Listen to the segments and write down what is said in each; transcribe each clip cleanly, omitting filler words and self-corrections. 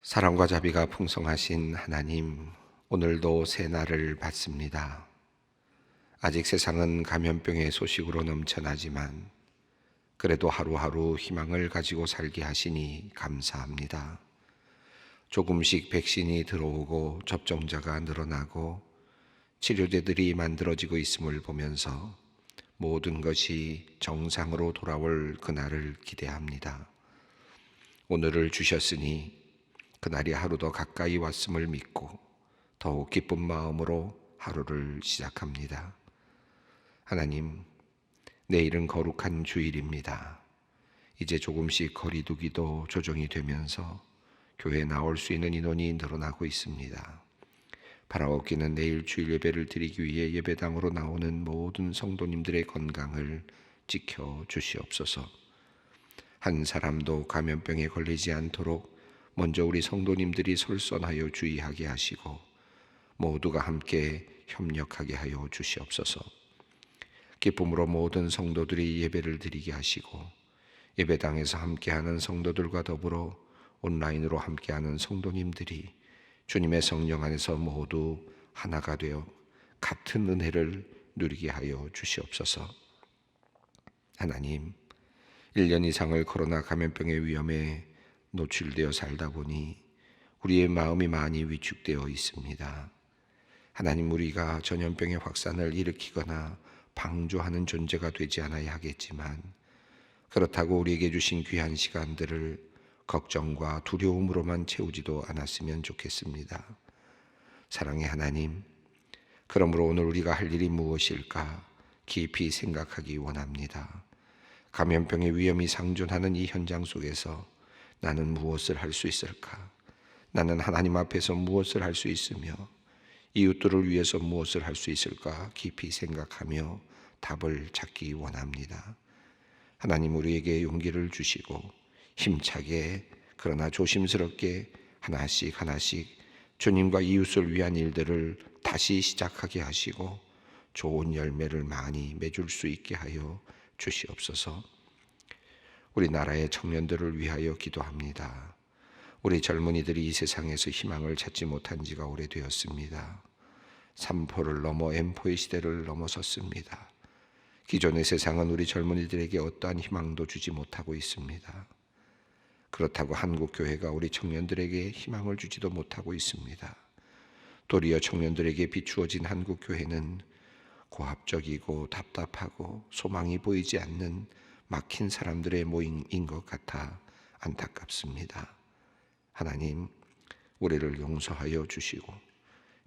사랑과 자비가 풍성하신 하나님, 오늘도 새 날을 받습니다. 아직 세상은 감염병의 소식으로 넘쳐나지만 그래도 하루하루 희망을 가지고 살게 하시니 감사합니다. 조금씩 백신이 들어오고 접종자가 늘어나고 치료제들이 만들어지고 있음을 보면서 모든 것이 정상으로 돌아올 그날을 기대합니다. 오늘을 주셨으니 그날이 하루 더 가까이 왔음을 믿고 더욱 기쁜 마음으로 하루를 시작합니다. 하나님, 내일은 거룩한 주일입니다. 이제 조금씩 거리두기도 조정이 되면서 교회에 나올 수 있는 인원이 늘어나고 있습니다. 바라옵기는 내일 주일 예배를 드리기 위해 예배당으로 나오는 모든 성도님들의 건강을 지켜 주시옵소서. 한 사람도 감염병에 걸리지 않도록 먼저 우리 성도님들이 솔선하여 주의하게 하시고 모두가 함께 협력하게 하여 주시옵소서. 기쁨으로 모든 성도들이 예배를 드리게 하시고 예배당에서 함께하는 성도들과 더불어 온라인으로 함께하는 성도님들이 주님의 성령 안에서 모두 하나가 되어 같은 은혜를 누리게 하여 주시옵소서. 하나님, 1년 이상을 코로나 감염병의 위험에 노출되어 살다 보니 우리의 마음이 많이 위축되어 있습니다. 하나님, 우리가 전염병의 확산을 일으키거나 방조하는 존재가 되지 않아야 하겠지만 그렇다고 우리에게 주신 귀한 시간들을 걱정과 두려움으로만 채우지도 않았으면 좋겠습니다. 사랑의 하나님, 그러므로 오늘 우리가 할 일이 무엇일까 깊이 생각하기 원합니다. 감염병의 위험이 상존하는 이 현장 속에서 나는 무엇을 할 수 있을까? 나는 하나님 앞에서 무엇을 할 수 있으며 이웃들을 위해서 무엇을 할 수 있을까? 깊이 생각하며 답을 찾기 원합니다. 하나님, 우리에게 용기를 주시고 힘차게 그러나 조심스럽게 하나씩 주님과 이웃을 위한 일들을 다시 시작하게 하시고 좋은 열매를 많이 맺을 수 있게 하여 주시옵소서. 우리나라의 청년들을 위하여 기도합니다. 우리 젊은이들이 이 세상에서 희망을 찾지 못한 지가 오래되었습니다. 3포를 넘어 M4의 시대를 넘어섰습니다. 기존의 세상은 우리 젊은이들에게 어떠한 희망도 주지 못하고 있습니다. 그렇다고 한국교회가 우리 청년들에게 희망을 주지도 못하고 있습니다. 도리어 청년들에게 비추어진 한국교회는 고압적이고 답답하고 소망이 보이지 않는 막힌 사람들의 모임인 것 같아 안타깝습니다. 하나님, 우리를 용서하여 주시고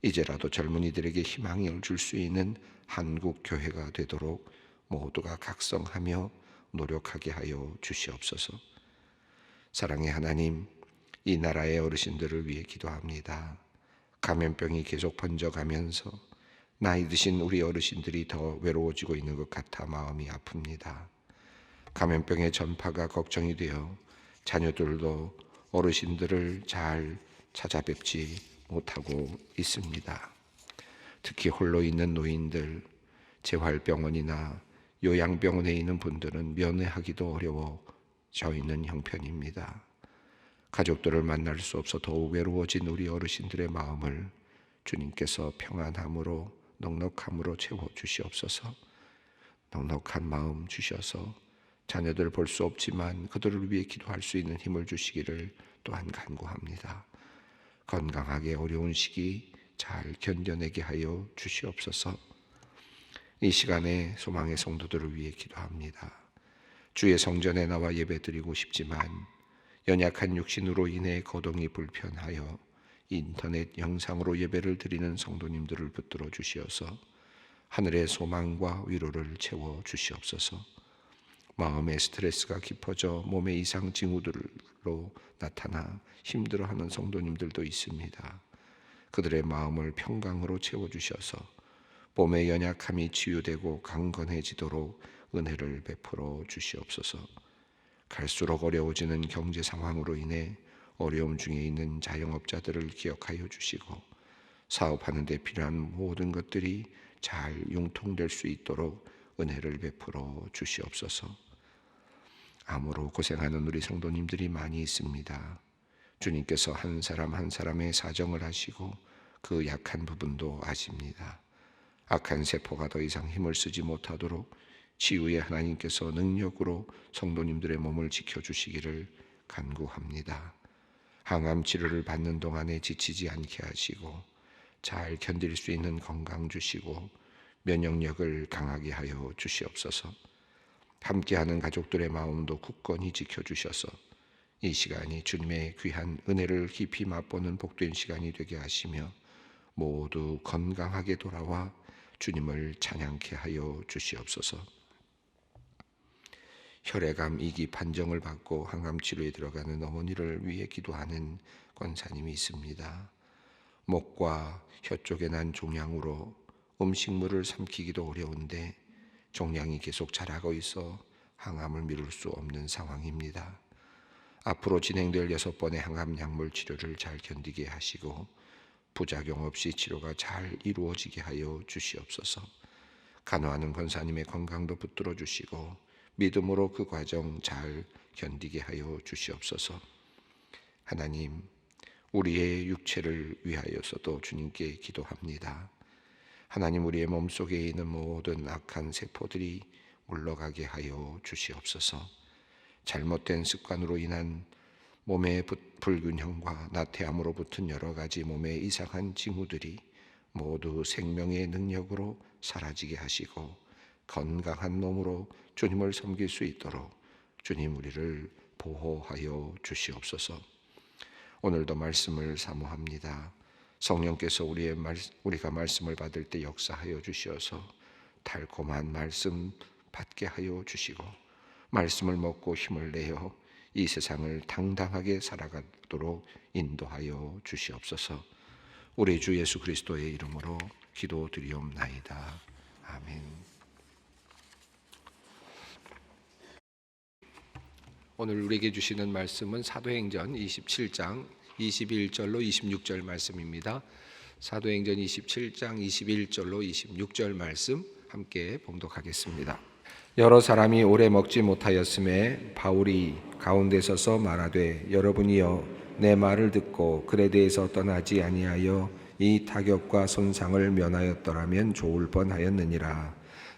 이제라도 젊은이들에게 희망을 줄 수 있는 한국교회가 되도록 모두가 각성하며 노력하게 하여 주시옵소서. 사랑의 하나님, 이 나라의 어르신들을 위해 기도합니다. 감염병이 계속 번져가면서 나이 드신 우리 어르신들이 더 외로워지고 있는 것 같아 마음이 아픕니다. 감염병의 전파가 걱정이 되어 자녀들도 어르신들을 잘 찾아뵙지 못하고 있습니다. 특히 홀로 있는 노인들, 재활병원이나 요양병원에 있는 분들은 면회하기도 어려워져 있는 형편입니다. 가족들을 만날 수 없어 더욱 외로워진 우리 어르신들의 마음을 주님께서 평안함으로 넉넉함으로 채워주시옵소서. 넉넉한 마음 주셔서 자녀들 볼 수 없지만 그들을 위해 기도할 수 있는 힘을 주시기를 또한 간구합니다. 건강하게 어려운 시기 잘 견뎌내게 하여 주시옵소서. 이 시간에 소망의 성도들을 위해 기도합니다. 주의 성전에 나와 예배드리고 싶지만 연약한 육신으로 인해 거동이 불편하여 인터넷 영상으로 예배를 드리는 성도님들을 붙들어 주시어서 하늘의 소망과 위로를 채워 주시옵소서. 마음의 스트레스가 깊어져 몸의 이상 징후들로 나타나 힘들어하는 성도님들도 있습니다. 그들의 마음을 평강으로 채워주셔서 몸의 연약함이 치유되고 강건해지도록 은혜를 베풀어 주시옵소서. 갈수록 어려워지는 경제 상황으로 인해 어려움 중에 있는 자영업자들을 기억하여 주시고 사업하는 데 필요한 모든 것들이 잘 융통될 수 있도록 은혜를 베풀어 주시옵소서. 암으로 고생하는 우리 성도님들이 많이 있습니다. 주님께서 한 사람 한 사람의 사정을 아시고 그 약한 부분도 아십니다. 악한 세포가 더 이상 힘을 쓰지 못하도록 치유의 하나님께서 능력으로 성도님들의 몸을 지켜주시기를 간구합니다. 항암 치료를 받는 동안에 지치지 않게 하시고 잘 견딜 수 있는 건강 주시고 면역력을 강하게 하여 주시옵소서. 함께하는 가족들의 마음도 굳건히 지켜주셔서 이 시간이 주님의 귀한 은혜를 깊이 맛보는 복된 시간이 되게 하시며 모두 건강하게 돌아와 주님을 찬양케 하여 주시옵소서. 혈액암 2기 판정을 받고 항암 치료에 들어가는 어머니를 위해 기도하는 권사님이 있습니다. 목과 혀 쪽에 난 종양으로 음식물을 삼키기도 어려운데 종양이 계속 자라고 있어 항암을 미룰 수 없는 상황입니다. 앞으로 진행될 6번의 항암 약물 치료를 잘 견디게 하시고 부작용 없이 치료가 잘 이루어지게 하여 주시옵소서. 간호하는 권사님의 건강도 붙들어 주시고 믿음으로 그 과정 잘 견디게 하여 주시옵소서. 하나님, 우리의 육체를 위하여서도 주님께 기도합니다. 하나님, 우리의 몸속에 있는 모든 악한 세포들이 물러가게 하여 주시옵소서. 잘못된 습관으로 인한 몸의 불균형과 나태함으로 붙은 여러 가지 몸의 이상한 징후들이 모두 생명의 능력으로 사라지게 하시고 건강한 몸으로 주님을 섬길 수 있도록 주님 우리를 보호하여 주시옵소서. 오늘도 말씀을 사모합니다. 성령께서 우리가 말씀을 받을 때 역사하여 주시어서 달콤한 말씀 받게 하여 주시고 말씀을 먹고 힘을 내어 이 세상을 당당하게 살아가도록 인도하여 주시옵소서. 우리 주 예수 그리스도의 이름으로 기도드리옵나이다. 아멘. 오늘 우리에게 주시는 말씀은 사도행전 27장 21절로 26절 말씀입니다. 사도행전 27장 21절로 26절 말씀 함께 봉독하겠습니다. 여러 사람이 오래 먹지 못하였음에 바울이 가운데 서서 말하되 여러분이여 내 말을 듣고 글에 대해서 떠나지 아니하여 이 타격과 손상을 면하였더라면 좋을 뻔하였느니라.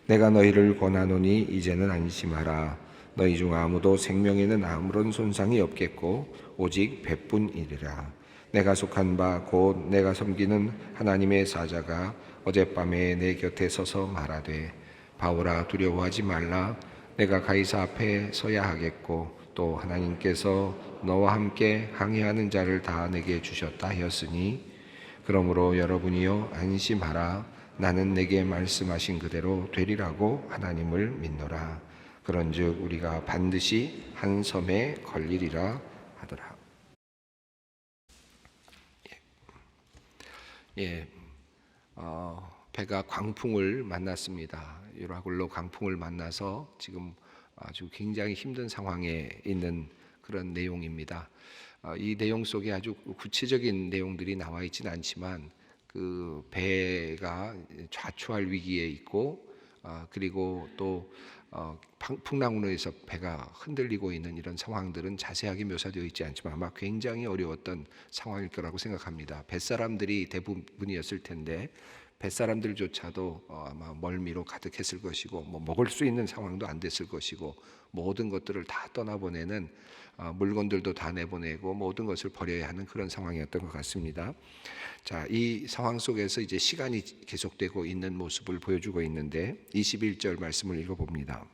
내가 너희를 권하노니 이제는 안심하라. 너희 중 아무도 생명에는 아무런 손상이 없겠고 오직 배뿐이리라. 내가 속한 바 곧 내가 섬기는 하나님의 사자가 어젯밤에 내 곁에 서서 말하되 바울아 두려워하지 말라. 내가 가이사 앞에 서야 하겠고 또 하나님께서 너와 함께 항해하는 자를 다 내게 주셨다 하였으니 그러므로 여러분이여 안심하라. 나는 내게 말씀하신 그대로 되리라고 하나님을 믿노라. 그런즉 우리가 반드시 한 섬에 걸리리라 하더라. 배가 광풍을 만났습니다. 유라굴로 광풍을 만나서 지금 아주 굉장히 힘든 상황에 있는 그런 내용입니다. 이 내용 속에 아주 구체적인 내용들이 나와 있지는 않지만 그 배가 좌초할 위기에 있고 그리고 또 풍랑으로 해서 배가 흔들리고 있는 이런 상황들은 자세하게 묘사되어 있지 않지만 아마 굉장히 어려웠던 상황일 거라고 생각합니다. 뱃사람들이 대부분이었을 텐데 뱃사람들조차도 아마 멀미로 가득했을 것이고 먹을 수 있는 상황도 안 됐을 것이고 모든 것들을 다 떠나보내는 물건들도 다 내보내고 모든 것을 버려야 하는 그런 상황이었던 것 같습니다. 자, 이 상황 속에서 이제 시간이 계속되고 있는 모습을 보여주고 있는데 21절 말씀을 읽어봅니다.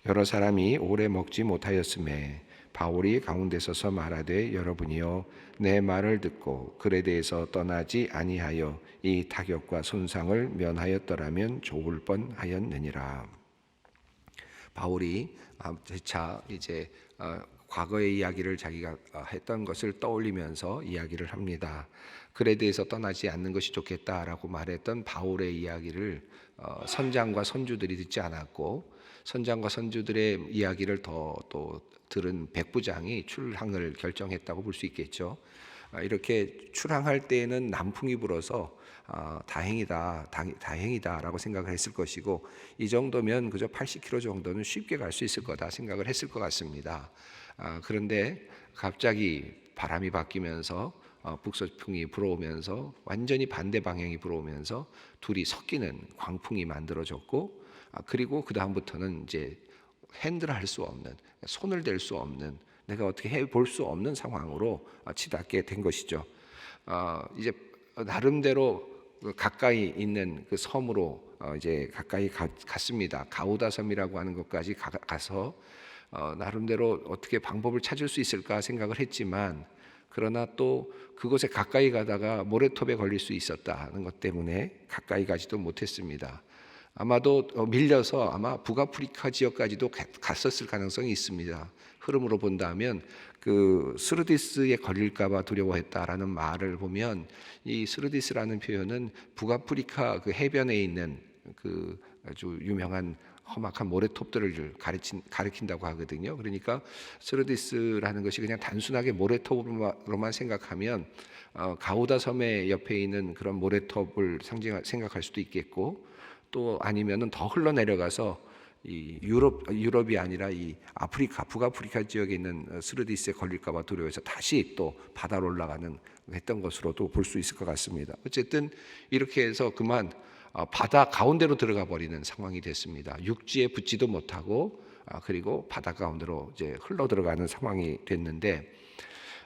여러 사람이 오래 먹지 못하였음에 바울이 가운데 서서 말하되 여러분이여 내 말을 듣고 글에 대해서 떠나지 아니하여 이 타격과 손상을 면하였더라면 좋을 뻔하였느니라. 바울이 재차 이제 과거의 이야기를 자기가 했던 것을 떠올리면서 이야기를 합니다. 글에 대해서 떠나지 않는 것이 좋겠다라고 말했던 바울의 이야기를 선장과 선주들이 듣지 않았고 선장과 선주들의 이야기를 또 들은 백부장이 출항을 결정했다고 볼 수 있겠죠. 이렇게 출항할 때에는 남풍이 불어서 다행이다라고 생각을 했을 것이고 이 정도면 그저 80km 정도는 쉽게 갈 수 있을 거다 생각을 했을 것 같습니다. 그런데 갑자기 바람이 바뀌면서 북서풍이 불어오면서 완전히 반대 방향이 불어오면서 둘이 섞이는 광풍이 만들어졌고, 그리고 그 다음부터는 이제 핸들할 수 없는, 손을 댈 수 없는, 내가 어떻게 해볼 수 없는 상황으로 치닫게 된 것이죠. 이제 나름대로 가까이 있는 그 섬으로 이제 가까이 갔습니다. 가우다 섬이라고 하는 것까지 가서 나름대로 어떻게 방법을 찾을 수 있을까 생각을 했지만, 그러나 또 그곳에 가까이 가다가 모래톱에 걸릴 수 있었다는 것 때문에 가까이 가지도 못했습니다. 아마도 밀려서 아마 북아프리카 지역까지도 갔었을 가능성이 있습니다. 흐름으로 본다면 그 스르디스에 걸릴까봐 두려워했다라는 말을 보면, 이 스르디스라는 표현은 북아프리카 그 해변에 있는 그 아주 유명한 험악한 모래톱들을 가리킨다고 하거든요. 그러니까 스르디스라는 것이 그냥 단순하게 모래톱으로만 생각하면 가우다 섬의 옆에 있는 그런 모래톱을 생각할 수도 있겠고, 또 아니면은 더 흘러내려가서 이 유럽이 아니라 이 아프리카, 북아프리카 지역에 있는 스르디스에 걸릴까봐 두려워해서 다시 또 바다로 올라가는 했던 것으로도 볼 수 있을 것 같습니다. 어쨌든 이렇게 해서 그만 바다 가운데로 들어가 버리는 상황이 됐습니다. 육지에 붙지도 못하고 그리고 바다 가운데로 이제 흘러 들어가는 상황이 됐는데,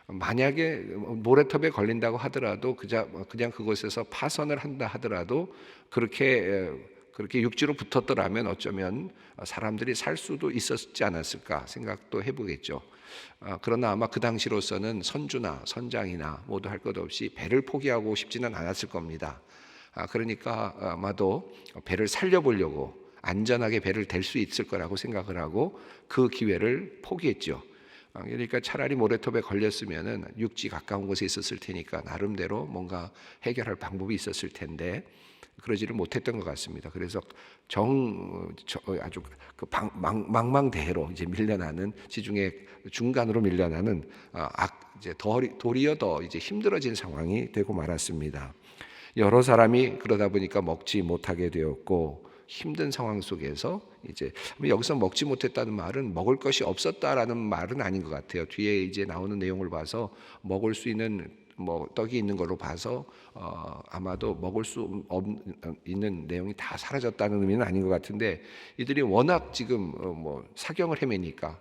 만약에 모래톱에 걸린다고 하더라도 그냥 그곳에서 파선을 한다 하더라도 그렇게 육지로 붙었더라면 어쩌면 사람들이 살 수도 있었지 않았을까 생각도 해보겠죠. 그러나 아마 그 당시로서는 선주나 선장이나 모두 할 것 없이 배를 포기하고 싶지는 않았을 겁니다. 그러니까 아마도 배를 살려보려고 안전하게 배를 댈 수 있을 거라고 생각을 하고 그 기회를 포기했죠. 그러니까 차라리 모래톱에 걸렸으면은 육지 가까운 곳에 있었을 테니까 나름대로 뭔가 해결할 방법이 있었을 텐데 그러지를 못했던 것 같습니다. 그래서 아주 그 망망대해로 이제 밀려나는, 지중해 중간으로 밀려나는 이제 도리어 더 이제 힘들어진 상황이 되고 말았습니다. 여러 사람이 그러다 보니까 먹지 못하게 되었고, 힘든 상황 속에서 이제 여기서 먹지 못했다는 말은 먹을 것이 없었다라는 말은 아닌 것 같아요. 뒤에 이제 나오는 내용을 봐서 먹을 수 있는 떡이 있는 걸로 봐서 아마도 먹을 수 있는 내용이 다 사라졌다는 의미는 아닌 것 같은데, 이들이 워낙 지금 사경을 헤매니까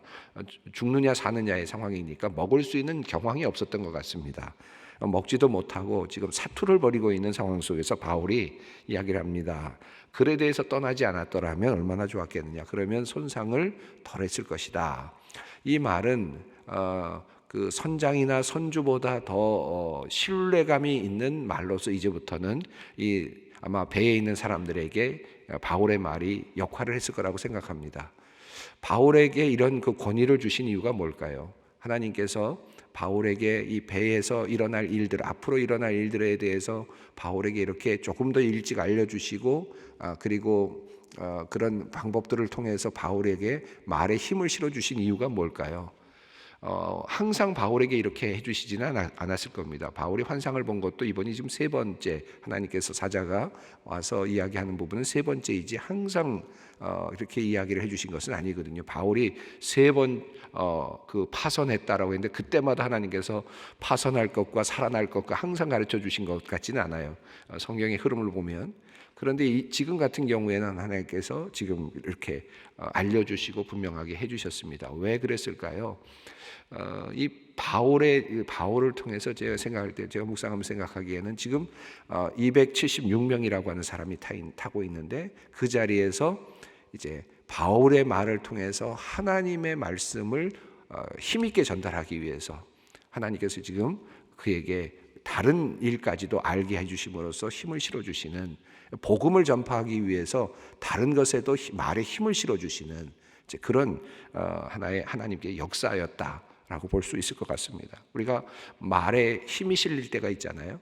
죽느냐 사느냐의 상황이니까 먹을 수 있는 경황이 없었던 것 같습니다. 먹지도 못하고 지금 사투를 벌이고 있는 상황 속에서 바울이 이야기를 합니다. 글에 대해서 떠나지 않았더라면 얼마나 좋았겠느냐. 그러면 손상을 덜했을 것이다. 이 말은 그 선장이나 선주보다 더 신뢰감이 있는 말로서 이제부터는 아마 배에 있는 사람들에게 바울의 말이 역할을 했을 거라고 생각합니다. 바울에게 이런 그 권위를 주신 이유가 뭘까요? 하나님께서 바울에게 이 배에서 일어날 일들, 앞으로 일어날 일들에 대해서 바울에게 이렇게 조금 더 일찍 알려주시고, 그리고 그런 방법들을 통해서 바울에게 말에 힘을 실어주신 이유가 뭘까요? 항상 바울에게 이렇게 해주시지는 않았을 겁니다. 바울이 환상을 본 것도 이번이 지금 세 번째, 하나님께서 사자가 와서 이야기하는 부분은 세 번째이지 항상 이렇게 이야기를 해주신 것은 아니거든요. 바울이 세 번 그 파선했다라고 했는데 그때마다 하나님께서 파선할 것과 살아날 것과 항상 가르쳐 주신 것 같지는 않아요. 성경의 흐름을 보면. 그런데 지금 같은 경우에는 하나님께서 지금 이렇게 알려주시고 분명하게 해주셨습니다. 왜 그랬을까요? 이 바울을 통해서 제가 생각할 때, 제가 묵상하면서 생각하기에는 지금 276명이라고 하는 사람이 타고 있는데, 그 자리에서 이제 바울의 말을 통해서 하나님의 말씀을 힘있게 전달하기 위해서 하나님께서 지금 그에게 다른 일까지도 알게 해주심으로써 힘을 실어주시는, 복음을 전파하기 위해서 다른 것에도 말에 힘을 실어주시는 그런 하나의 하나님께 역사였다라고 볼 수 있을 것 같습니다. 우리가 말에 힘이 실릴 때가 있잖아요.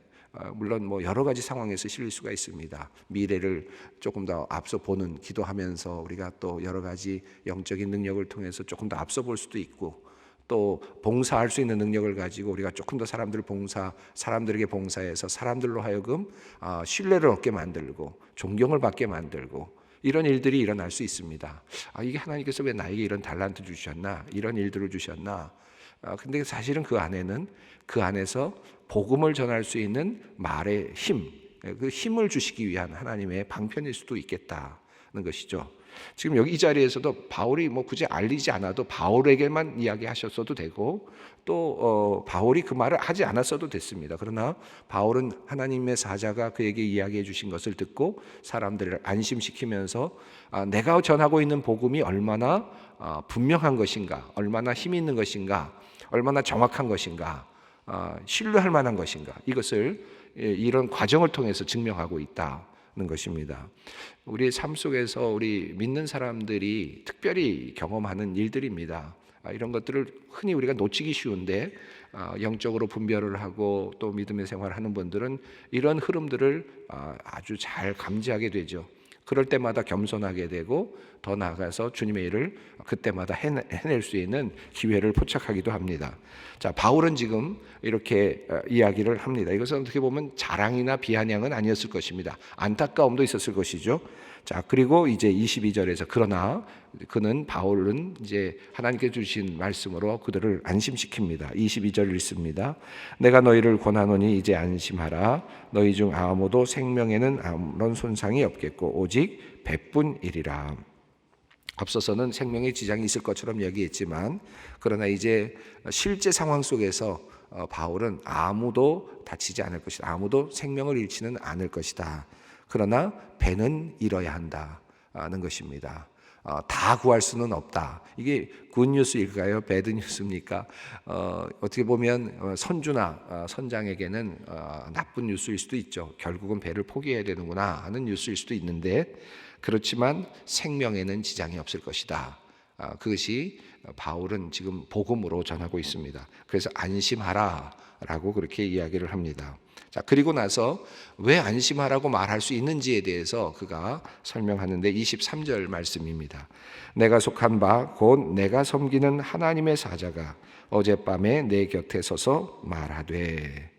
물론 여러 가지 상황에서 실릴 수가 있습니다. 미래를 조금 더 앞서 보는, 기도하면서 우리가 또 여러 가지 영적인 능력을 통해서 조금 더 앞서 볼 수도 있고, 또 봉사할 수 있는 능력을 가지고 우리가 조금 더 사람들에게 봉사해서 사람들로 하여금 신뢰를 얻게 만들고 존경을 받게 만들고, 이런 일들이 일어날 수 있습니다. 이게 하나님께서 왜 나에게 이런 달란트 주셨나, 이런 일들을 주셨나, 근데 사실은 그 안에서 복음을 전할 수 있는 말의 힘, 그 힘을 주시기 위한 하나님의 방편일 수도 있겠다는 것이죠. 지금 여기 이 자리에서도 바울이 굳이 알리지 않아도 바울에게만 이야기하셨어도 되고 또 바울이 그 말을 하지 않았어도 됐습니다. 그러나 바울은 하나님의 사자가 그에게 이야기해 주신 것을 듣고 사람들을 안심시키면서 내가 전하고 있는 복음이 얼마나 분명한 것인가, 얼마나 힘이 있는 것인가, 얼마나 정확한 것인가, 신뢰할 만한 것인가, 이것을 이런 과정을 통해서 증명하고 있다는 것입니다. 우리의 삶 속에서 우리 믿는 사람들이 특별히 경험하는 일들입니다. 이런 것들을 흔히 우리가 놓치기 쉬운데 영적으로 분별을 하고 또 믿음의 생활을 하는 분들은 이런 흐름들을 아주 잘 감지하게 되죠. 그럴 때마다 겸손하게 되고 더 나아가서 주님의 일을 그때마다 해낼 수 있는 기회를 포착하기도 합니다. 자, 바울은 지금 이렇게 이야기를 합니다. 이것은 어떻게 보면 자랑이나 비아냥은 아니었을 것입니다. 안타까움도 있었을 것이죠. 자, 그리고 이제 22절에서 그러나 바울은 이제 하나님께 주신 말씀으로 그들을 안심시킵니다. 22절 읽습니다. 내가 너희를 권하노니 이제 안심하라. 너희 중 아무도 생명에는 아무런 손상이 없겠고 오직 배뿐이리라. 앞서서는 생명에 지장이 있을 것처럼 얘기했지만 그러나 이제 실제 상황 속에서 바울은 아무도 다치지 않을 것이다. 아무도 생명을 잃지는 않을 것이다. 그러나 배는 잃어야 한다는 것입니다. 다 구할 수는 없다. 이게 굿뉴스일까요? 배드뉴스입니까? 어떻게 보면 선주나 선장에게는 나쁜 뉴스일 수도 있죠. 결국은 배를 포기해야 되는구나 하는 뉴스일 수도 있는데 그렇지만 생명에는 지장이 없을 것이다. 그것이 바울은 지금 복음으로 전하고 있습니다. 그래서 안심하라라고 그렇게 이야기를 합니다. 자, 그리고 나서 왜 안심하라고 말할 수 있는지에 대해서 그가 설명하는데 23절 말씀입니다. 내가 속한 바 곧 내가 섬기는 하나님의 사자가 어젯밤에 내 곁에 서서 말하되.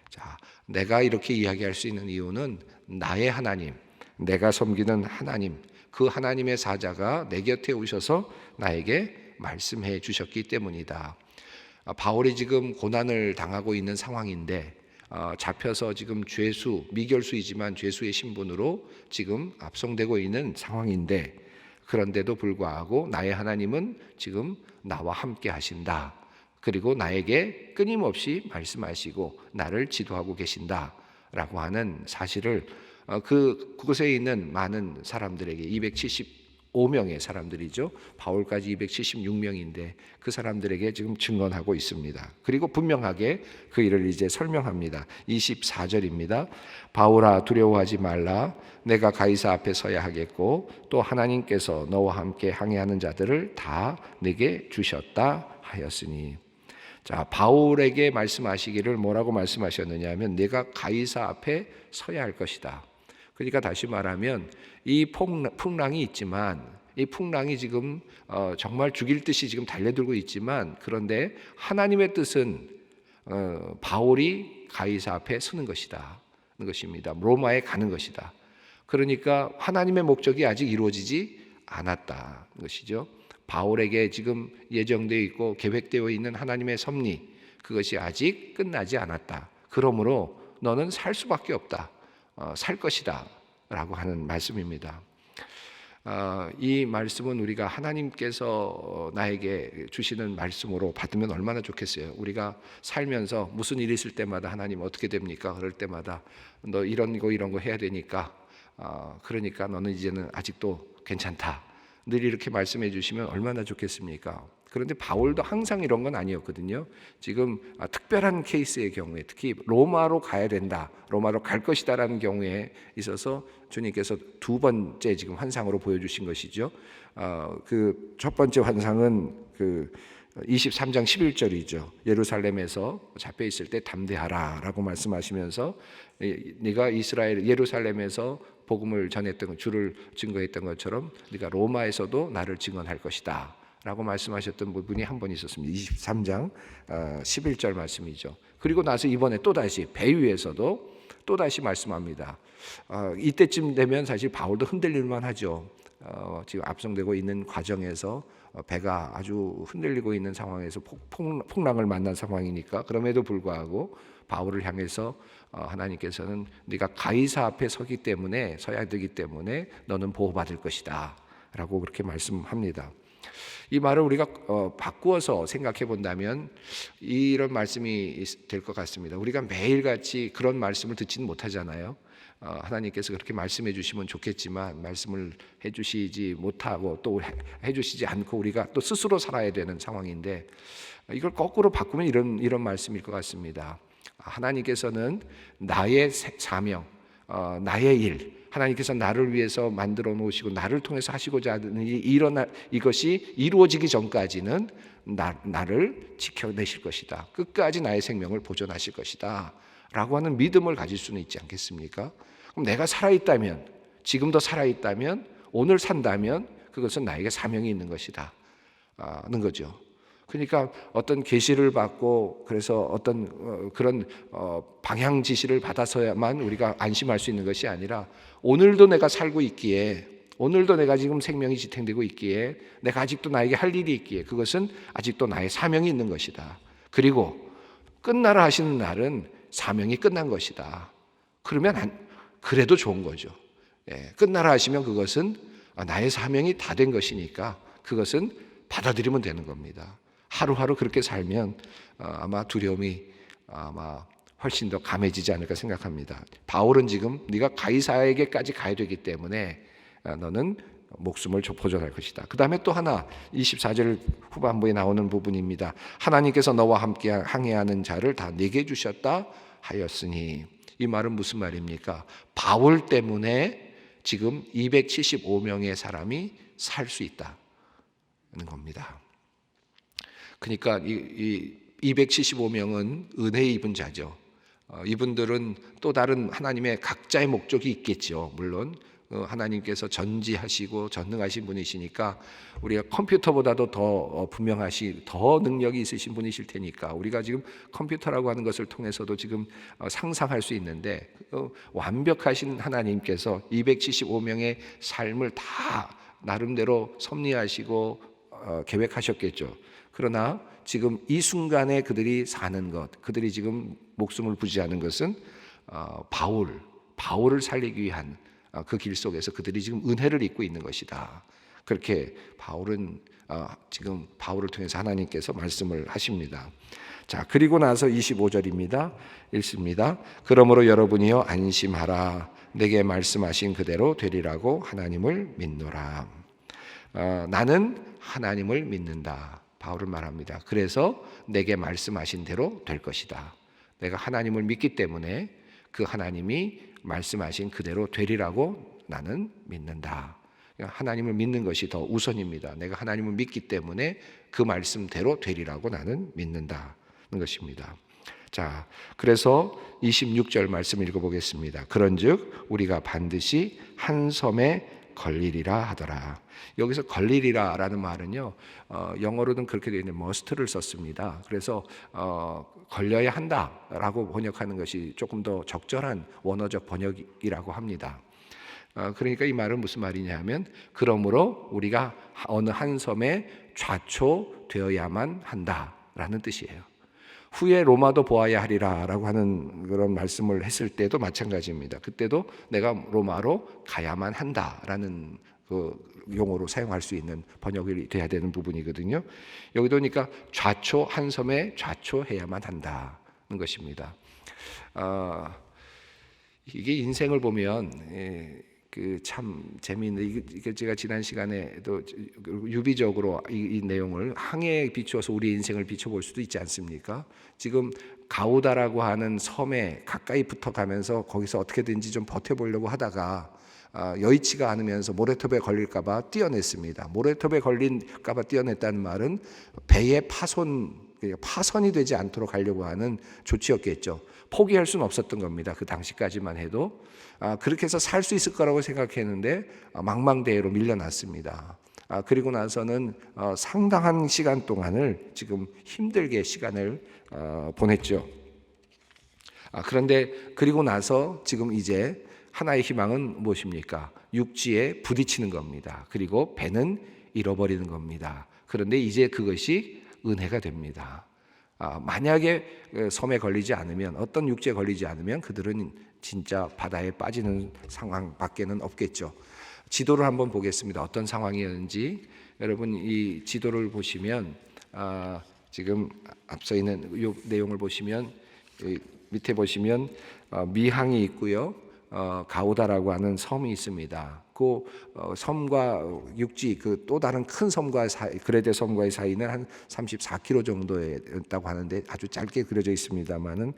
자, 내가 이렇게 이야기할 수 있는 이유는 나의 하나님, 내가 섬기는 하나님, 그 하나님의 사자가 내 곁에 오셔서 나에게 말씀해 주셨기 때문이다. 바울이 지금 고난을 당하고 있는 상황인데 잡혀서 지금 미결수이지만 죄수의 신분으로 지금 압송되고 있는 상황인데 그런데도 불구하고 나의 하나님은 지금 나와 함께 하신다. 그리고 나에게 끊임없이 말씀하시고 나를 지도하고 계신다라고 하는 사실을 그곳에 있는 많은 사람들에게 275명의 사람들이죠. 바울까지 276명인데 그 사람들에게 지금 증언하고 있습니다. 그리고 분명하게 그 일을 이제 설명합니다. 24절입니다. 바울아 두려워하지 말라. 내가 가이사 앞에 서야 하겠고 또 하나님께서 너와 함께 항해하는 자들을 다 내게 주셨다 하였으니. 자, 바울에게 말씀하시기를 뭐라고 말씀하셨느냐 하면 내가 가이사 앞에 서야 할 것이다. 그러니까 다시 말하면 이 풍랑이 있지만 이 풍랑이 지금 정말 죽일 듯이 지금 달려들고 있지만 그런데 하나님의 뜻은 바울이 가이사 앞에 서는 것이다. 것입니다. 로마에 가는 것이다. 그러니까 하나님의 목적이 아직 이루어지지 않았다는 것이죠. 바울에게 지금 예정되어 있고 계획되어 있는 하나님의 섭리 그것이 아직 끝나지 않았다. 그러므로 너는 살 수밖에 없다. 살 것이다 라고 하는 말씀입니다. 이 말씀은 우리가 하나님께서 나에게 주시는 말씀으로 받으면 얼마나 좋겠어요. 우리가 살면서 무슨 일이 있을 때마다 하나님 어떻게 됩니까? 그럴 때마다 너 이런 거 해야 되니까 그러니까 너는 이제는 아직도 괜찮다. 늘 이렇게 말씀해 주시면 얼마나 좋겠습니까? 그런데 바울도 항상 이런 건 아니었거든요. 지금 특별한 케이스의 경우에 특히 로마로 가야 된다, 로마로 갈 것이다라는 경우에 있어서 주님께서 두 번째 지금 환상으로 보여주신 것이죠. 그 첫 번째 환상은 그 23장 11절이죠. 예루살렘에서 잡혀 있을 때 담대하라라고 말씀하시면서 네가 예루살렘에서 복음을 전했던 주를 증거했던 것처럼 네가 로마에서도 나를 증언할 것이다. 라고 말씀하셨던 부분이 한 번 있었습니다. 23장 11절 말씀이죠. 그리고 나서 이번에 또다시 배 위에서도 또다시 말씀합니다. 이때쯤 되면 사실 바울도 흔들릴만 하죠. 지금 압송되고 있는 과정에서 배가 아주 흔들리고 있는 상황에서 풍랑을 만난 상황이니까 그럼에도 불구하고 바울을 향해서 하나님께서는 네가 가이사 앞에 서야 되기 때문에 너는 보호받을 것이다 라고 그렇게 말씀합니다. 이 말을 우리가 바꾸어서 생각해 본다면 이런 말씀이 될 것 같습니다. 우리가 매일같이 그런 말씀을 듣지는 못하잖아요. 하나님께서 그렇게 말씀해 주시면 좋겠지만 말씀을 해 주시지 못하고 또 해 주시지 않고 우리가 또 스스로 살아야 되는 상황인데, 이걸 거꾸로 바꾸면 이런 말씀일 것 같습니다. 하나님께서는 나의 사명, 나의 일, 하나님께서 나를 위해서 만들어 놓으시고 나를 통해서 하시고자 하는 이것이 이루어지기 전까지는 나를 지켜내실 것이다. 끝까지 나의 생명을 보존하실 것이다 라고 하는 믿음을 가질 수는 있지 않겠습니까? 그럼 내가 살아있다면, 지금도 살아있다면, 오늘 산다면 그것은 나에게 사명이 있는 것이다 는 거죠. 그러니까 어떤 계시를 받고 그래서 어떤 그런 방향 지시를 받아서야만 우리가 안심할 수 있는 것이 아니라, 오늘도 내가 살고 있기에, 오늘도 내가 지금 생명이 지탱되고 있기에, 내가 아직도 나에게 할 일이 있기에 그것은 아직도 나의 사명이 있는 것이다. 그리고 끝나라 하시는 날은 사명이 끝난 것이다. 그러면 그래도 좋은 거죠. 끝나라 하시면 그것은 나의 사명이 다 된 것이니까 그것은 받아들이면 되는 겁니다. 하루하루 그렇게 살면 아마 두려움이 훨씬 더 감해지지 않을까 생각합니다. 바울은 지금 네가 가이사에게까지 가야 되기 때문에 너는 목숨을 보존할 것이다. 그 다음에 또 하나 24절 후반부에 나오는 부분입니다. 하나님께서 너와 함께 항해하는 자를 다 내게 주셨다 하였으니, 이 말은 무슨 말입니까? 바울 때문에 지금 275명의 사람이 살 수 있다는 겁니다. 그러니까 이 275명은 은혜 입은 자죠. 이분들은 또 다른 하나님의 각자의 목적이 있겠죠. 물론 하나님께서 전지하시고 전능하신 분이시니까 우리가 컴퓨터보다도 더 더 능력이 있으신 분이실 테니까 우리가 지금 컴퓨터라고 하는 것을 통해서도 지금 상상할 수 있는데, 완벽하신 하나님께서 275명의 삶을 다 나름대로 섭리하시고 계획하셨겠죠. 그러나 지금 이 순간에 그들이 사는 것, 그들이 지금 목숨을 부지하는 것은 바울을 살리기 위한 그 길 속에서 그들이 지금 은혜를 입고 있는 것이다. 그렇게 바울은 지금 바울을 통해서 하나님께서 말씀을 하십니다. 자, 그리고 나서 25절입니다. 읽습니다. 그러므로 여러분이여 안심하라. 내게 말씀하신 그대로 되리라고 하나님을 믿노라. 나는 하나님을 믿는다. 바울은 말합니다. 그래서 내게 말씀하신 대로 될 것이다. 내가 하나님을 믿기 때문에 그 하나님이 말씀하신 그대로 되리라고 나는 믿는다. 하나님을 믿는 것이 더 우선입니다. 내가 하나님을 믿기 때문에 그 말씀대로 되리라고 나는 믿는다는 것입니다. 자, 그래서 26절 말씀 읽어보겠습니다. 그런즉 우리가 반드시 한 섬에 걸리리라 하더라. 여기서 걸리리라라는 말은요, 영어로는 그렇게 되어 있는 must를 썼습니다. 그래서 걸려야 한다라고 번역하는 것이 조금 더 적절한 원어적 번역이라고 합니다. 그러니까 이 말은 무슨 말이냐면, 그러므로 우리가 어느 한 섬에 좌초되어야만 한다라는 뜻이에요. 후에 로마도 보아야 하리라라고 하는 그런 말씀을 했을 때도 마찬가지입니다. 그때도 내가 로마로 가야만 한다라는 그 용어로 사용할 수 있는 번역이 돼야 되는 부분이거든요. 여기도 그러니까 한 섬에 좌초해야만 한다는 것입니다. 이게 인생을 보면 그 참 재미있는, 이게 제가 지난 시간에도 유비적으로 이 내용을 항해에 비추어서 우리 인생을 비춰볼 수도 있지 않습니까? 지금 가우다라고 하는 섬에 가까이 붙어가면서 거기서 어떻게든지 좀 버텨보려고 하다가 여의치가 않으면서 모래톱에 걸릴까봐 뛰어냈습니다. 모래톱에 걸릴까봐 뛰어냈다는 말은 배의 파선이 되지 않도록 하려고 하는 조치였겠죠. 포기할 수는 없었던 겁니다. 그 당시까지만 해도. 그렇게 해서 살 수 있을 거라고 생각했는데 망망대해로 밀려났습니다. 그리고 나서는 상당한 시간 동안을 지금 힘들게 시간을 보냈죠. 그런데 그리고 나서 지금 이제 하나의 희망은 무엇입니까? 육지에 부딪히는 겁니다. 그리고 배는 잃어버리는 겁니다. 그런데 이제 그것이 은혜가 됩니다. 만약에 섬에 걸리지 않으면, 어떤 육지에 걸리지 않으면 그들은 진짜 바다에 빠지는 상황밖에는 없겠죠. 지도를 한번 보겠습니다. 어떤 상황이었는지. 여러분 이 지도를 보시면 지금 앞서 있는 이 내용을 보시면 밑에 보시면 미항이 있고요. 가우다라고 하는 섬이 있습니다. 그 섬과 육지 그 또 다른 큰 섬과 그레데 섬과의 사이는 한 34km 정도였다고 하는데 아주 짧게 그려져 있습니다만은,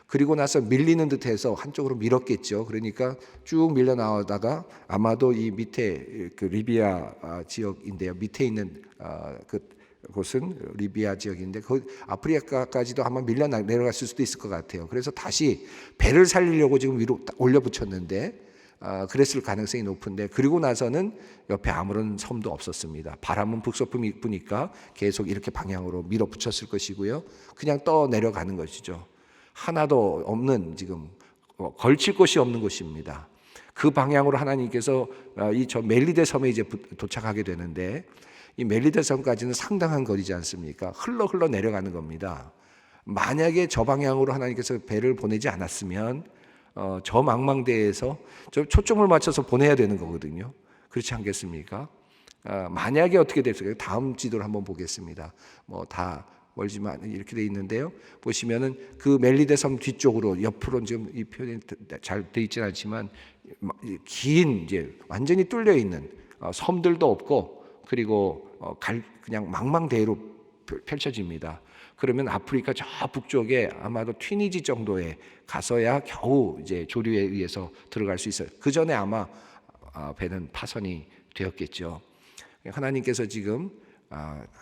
그리고 나서 밀리는 듯해서 한쪽으로 밀었겠죠. 그러니까 쭉 밀려 나오다가 아마도 이 밑에 그 리비아 지역인데요. 밑에 있는 곳은 리비아 지역인데 그 아프리카까지도 아마 밀려 내려갔을 수도 있을 것 같아요. 그래서 다시 배를 살리려고 지금 위로 올려 붙였는데 그랬을 가능성이 높은데, 그리고 나서는 옆에 아무런 섬도 없었습니다. 바람은 북서풍이 부니까 계속 이렇게 방향으로 밀어붙였을 것이고요. 그냥 떠 내려가는 것이죠. 하나도 없는, 지금 걸칠 곳이 없는 곳입니다. 그 방향으로 하나님께서 이 저 멜리데 섬에 이제 도착하게 되는데, 이 멜리데 섬까지는 상당한 거리지 않습니까? 흘러 내려가는 겁니다. 만약에 저 방향으로 하나님께서 배를 보내지 않았으면 저 망망대해에서 저 초점을 맞춰서 보내야 되는 거거든요. 그렇지 않겠습니까? 만약에 어떻게 됐을까요? 다음 지도를 한번 보겠습니다. 다 멀지만 이렇게 돼 있는데요. 보시면은 그 멜리데 섬 뒤쪽으로 옆으로 지금 이 표현이 잘 돼 있지는 않지만 긴 이제 완전히 뚫려 있는 섬들도 없고, 그리고 그냥 망망대해로 펼쳐집니다. 그러면 아프리카 저 북쪽에 아마도 튀니지 정도에 가서야 겨우 이제 조류에 의해서 들어갈 수 있어요. 그 전에 아마 배는 파손이 되었겠죠. 하나님께서 지금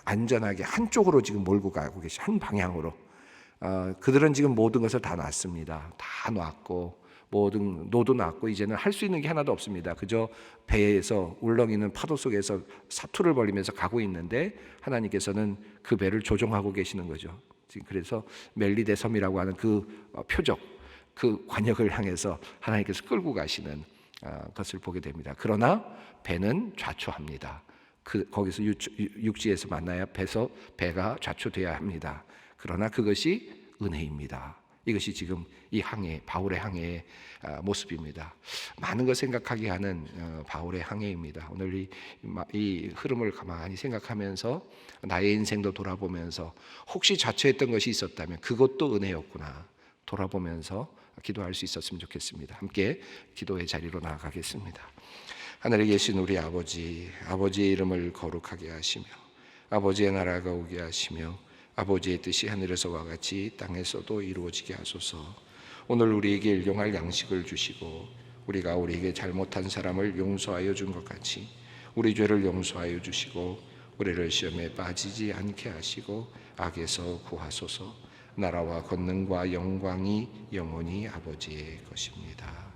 안전하게 한쪽으로 지금 몰고 가고 계시, 한 방향으로. 그들은 지금 모든 것을 다 놨습니다. 다 놨고 모든 노도 놨고 이제는 할 수 있는 게 하나도 없습니다. 그저 배에서 울렁이는 파도 속에서 사투를 벌이면서 가고 있는데 하나님께서는 그 배를 조종하고 계시는 거죠. 지금 그래서 멜리데 섬이라고 하는 그 표적, 그 관역을 향해서 하나님께서 끌고 가시는 것을 보게 됩니다. 그러나 배는 좌초합니다. 거기서 육지에서 만나야 배가 좌초돼야 합니다. 그러나 그것이 은혜입니다. 이것이 지금 이 항해, 바울의 항해의 모습입니다. 많은 걸 생각하게 하는 바울의 항해입니다. 오늘 이 흐름을 가만히 생각하면서 나의 인생도 돌아보면서 혹시 자초했던 것이 있었다면 그것도 은혜였구나 돌아보면서 기도할 수 있었으면 좋겠습니다. 함께 기도의 자리로 나아가겠습니다. 하늘에 계신 우리 아버지, 아버지의 이름을 거룩하게 하시며 아버지의 나라가 오게 하시며 아버지의 뜻이 하늘에서와 같이 땅에서도 이루어지게 하소서. 오늘 우리에게 일용할 양식을 주시고 우리가 우리에게 잘못한 사람을 용서하여 준 것 같이 우리 죄를 용서하여 주시고 우리를 시험에 빠지지 않게 하시고 악에서 구하소서. 나라와 권능과 영광이 영원히 아버지의 것입니다.